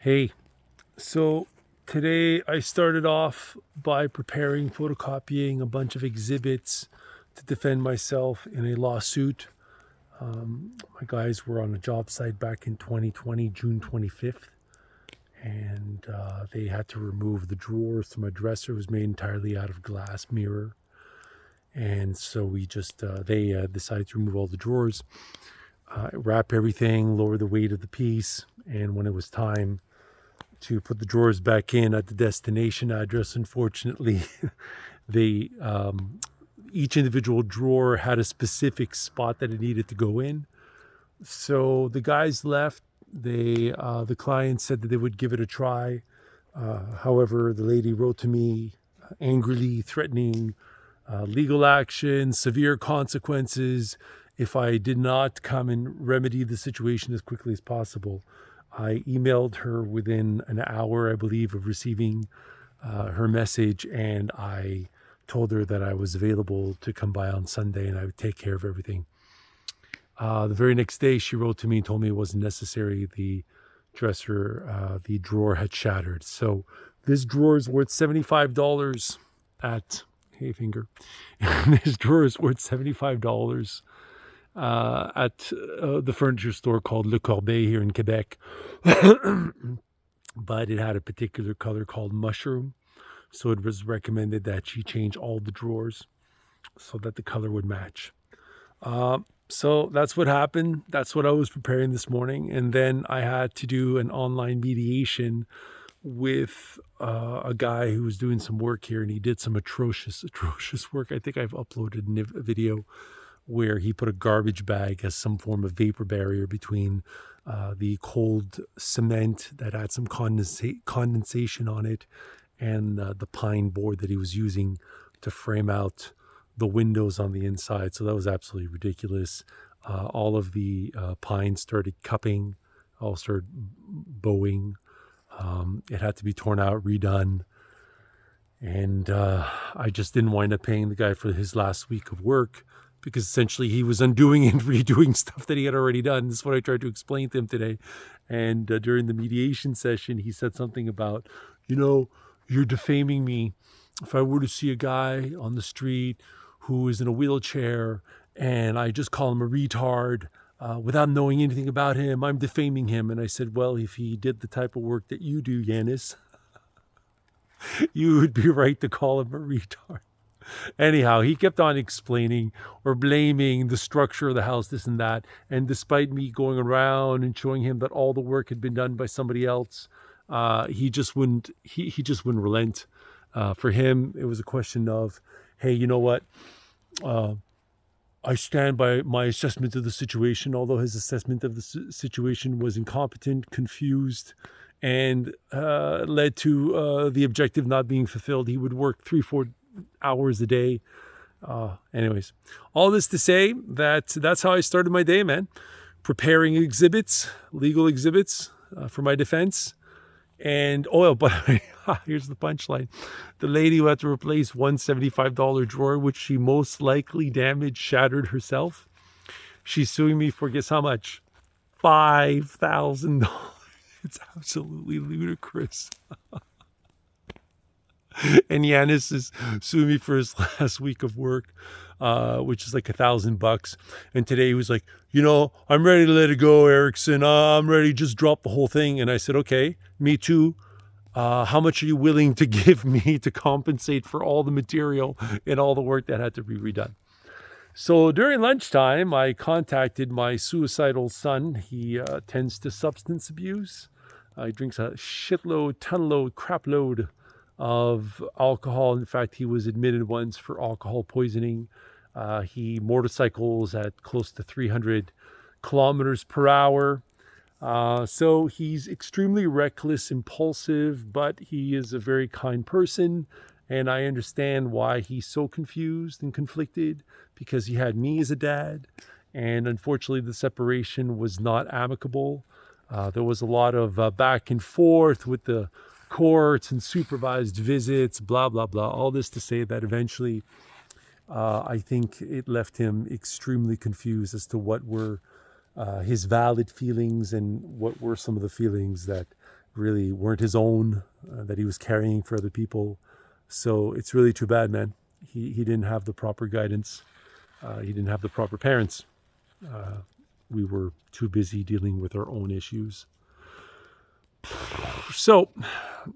Hey, so today I started off by preparing, photocopying a bunch of exhibits to defend myself in a lawsuit. My guys were on a job site back in 2020, June 25th, and they had to remove the drawers. So my dresser was made entirely out of glass mirror. And so they decided to remove all the drawers, wrap everything, lower the weight of the piece. And when it was time to put the drawers back in at the destination address, unfortunately, they each individual drawer had a specific spot that it needed to go in. So the guys left. The client said that they would give it a try. However, the lady wrote to me angrily, threatening legal action, severe consequences if I did not come and remedy the situation as quickly as possible. I emailed her within an hour, I believe, of receiving her message, and I told her that I was available to come by on Sunday and I would take care of everything. The very next day, she wrote to me and told me it wasn't necessary. The drawer had shattered. So this drawer is worth $75 at Hey Finger. This drawer is worth $75 at the furniture store called Le Corbeil here in Quebec. But it had a particular color called mushroom. So it was recommended that she change all the drawers so that the color would match. So that's what happened. That's what I was preparing this morning. And then I had to do an online mediation with a guy who was doing some work here, and he did some atrocious work. I think I've uploaded a video where he put a garbage bag as some form of vapor barrier between the cold cement that had some condensation on it and the pine board that he was using to frame out the windows on the inside. So that was absolutely ridiculous. All of the pine started cupping, all started bowing. It had to be torn out, redone. And I just didn't wind up paying the guy for his last week of work because essentially he was undoing and redoing stuff that he had already done. This is what I tried to explain to him today. And during the mediation session, he said something about, you're defaming me. If I were to see a guy on the street who is in a wheelchair and I just call him a retard without knowing anything about him, I'm defaming him. And I said, well, if he did the type of work that you do, Yanis, you would be right to call him a retard. Anyhow, he kept on explaining or blaming the structure of the house, this and that. And despite me going around and showing him that all the work had been done by somebody else, he just wouldn't relent. For him, it was a question of, hey, you know what? I stand by my assessment of the situation, although his assessment of the situation was incompetent, confused, and led to the objective not being fulfilled. He would work 3-4 hours a day. Anyways, all this to say that that's how I started my day, man. Preparing exhibits, legal exhibits for my defense. And but here's the punchline. The lady who had to replace one $75 drawer, which she most likely damaged, shattered herself, she's suing me for, guess how much? $5,000. It's absolutely ludicrous. And Yanis is suing me for his last week of work, which is like $1,000. And today he was like, I'm ready to let it go, Erickson. I'm ready to just drop the whole thing. And I said, okay, me too. How much are you willing to give me to compensate for all the material and all the work that had to be redone? So during lunchtime, I contacted my suicidal son. He tends to substance abuse. He drinks a shitload, tonload, crapload of alcohol. In fact, he was admitted once for alcohol poisoning. He motorcycles at close to 300 kilometers per hour. So he's extremely reckless, impulsive, but he is a very kind person. And I understand why he's so confused and conflicted, because he had me as a dad. And unfortunately, the separation was not amicable. There was a lot of back and forth with the courts and supervised visits, blah, blah, blah. All this to say that eventually I think it left him extremely confused as to what were his valid feelings and what were some of the feelings that really weren't his own, that he was carrying for other people. So it's really too bad, man. He didn't have the proper guidance. He didn't have the proper parents. We were too busy dealing with our own issues. So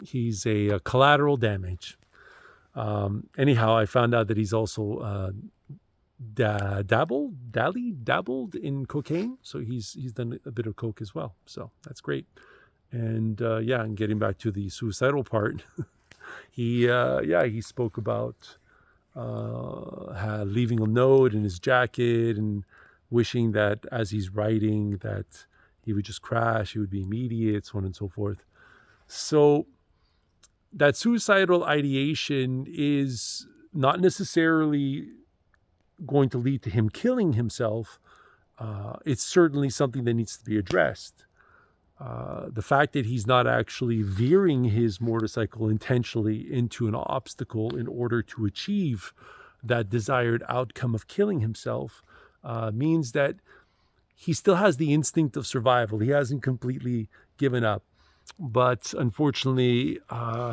he's a collateral damage. Anyhow, I found out that he's also dabbled in cocaine. So he's done a bit of coke as well. So that's great. And and getting back to the suicidal part, he spoke about leaving a note in his jacket and wishing that as he's writing that he would just crash, he would be immediate, so on and so forth. So that suicidal ideation is not necessarily going to lead to him killing himself. It's certainly something that needs to be addressed. The fact that he's not actually veering his motorcycle intentionally into an obstacle in order to achieve that desired outcome of killing himself means that he still has the instinct of survival. He hasn't completely given up. But unfortunately,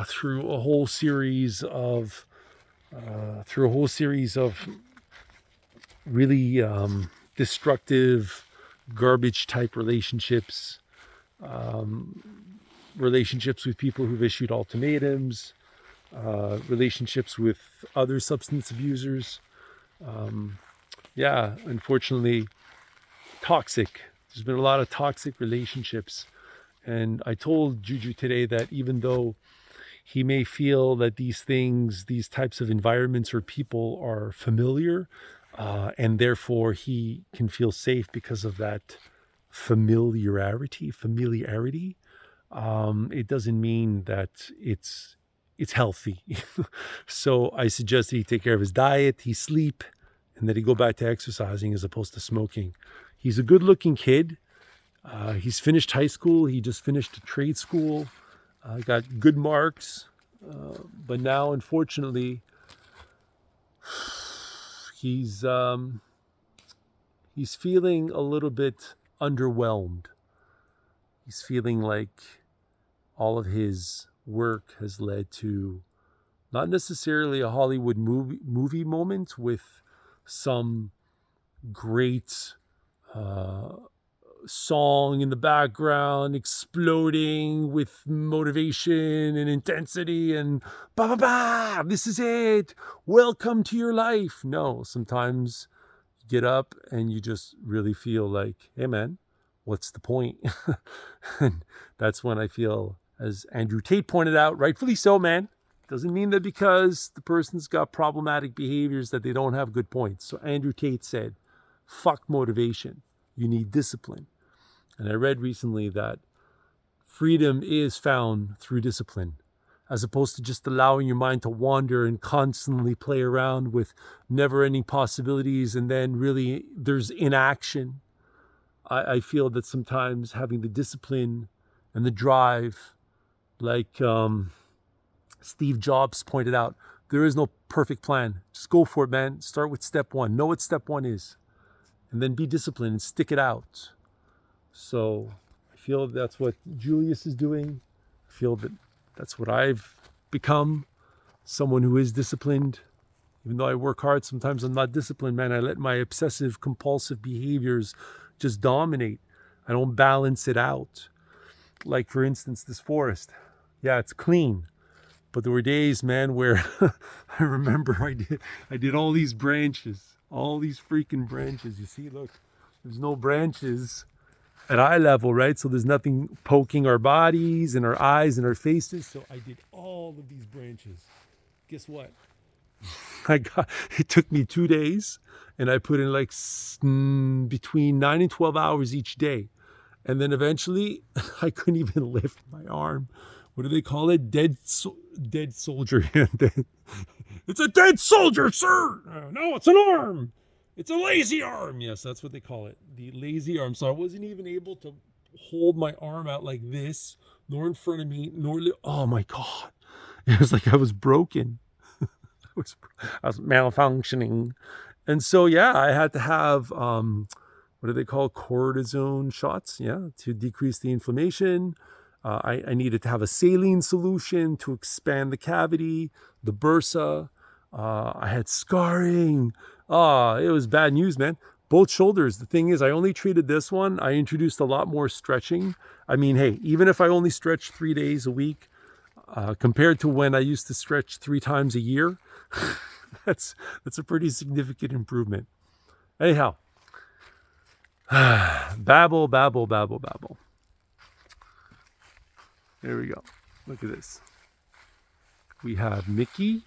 through a whole series of really destructive, garbage type relationships, relationships with people who've issued ultimatums, relationships with other substance abusers. Unfortunately, toxic. There's been a lot of toxic relationships. And I told Juju today that even though he may feel that these types of environments or people are familiar, and therefore he can feel safe because of that familiarity, it doesn't mean that it's healthy. So I suggest that he take care of his diet, he sleep, and that he go back to exercising as opposed to smoking. He's a good-looking kid. He's finished high school. He just finished a trade school. Got good marks. But now, unfortunately, he's feeling a little bit underwhelmed. He's feeling like all of his work has led to not necessarily a Hollywood movie moment with some great song in the background exploding with motivation and intensity and this is it, welcome to your life. No, sometimes you get up and you just really feel like, hey man, what's the point? And that's when I feel, as Andrew Tate pointed out, rightfully so, man, doesn't mean that because the person's got problematic behaviors that they don't have good points. So Andrew Tate said, fuck motivation, you need discipline. And I read recently that freedom is found through discipline, as opposed to just allowing your mind to wander and constantly play around with never-ending possibilities, and then really there's inaction. I feel that sometimes having the discipline and the drive, like Steve Jobs pointed out, there is no perfect plan. Just go for it, man. Start with step one. Know what step one is. And then be disciplined and stick it out. So I feel that's what Julius is doing. I feel that that's what I've become, someone who is disciplined. Even though I work hard, sometimes I'm not disciplined, man. I let my obsessive compulsive behaviors just dominate. I don't balance it out. Like, for instance, this forest. Yeah, it's clean. But there were days, man, where I remember I did all these branches, all these freaking branches. You see, look, there's no branches at eye level, right? So there's nothing poking our bodies and our eyes and our faces. So I did all of these branches. Guess what? It took me 2 days, and I put in like between 9 and 12 hours each day. And then eventually I couldn't even lift my arm. What do they call it? Dead soldier. It's a dead soldier, sir. No, it's an arm. It's a lazy arm. Yes, that's what they call it. The lazy arm. So I wasn't even able to hold my arm out like this, nor in front of me, oh my God. It was like I was broken. I was malfunctioning. And so, yeah, I had to have, what do they call, cortisone shots, to decrease the inflammation. I needed to have a saline solution to expand the cavity, the bursa. I had scarring. It was bad news, man. Both shoulders. The thing is, I only treated this one. I introduced a lot more stretching. I mean, hey, even if I only stretch 3 days a week, compared to when I used to stretch 3 times a year, that's a pretty significant improvement. Anyhow, babble, babble, babble, babble. There we go. Look at this. We have Mickey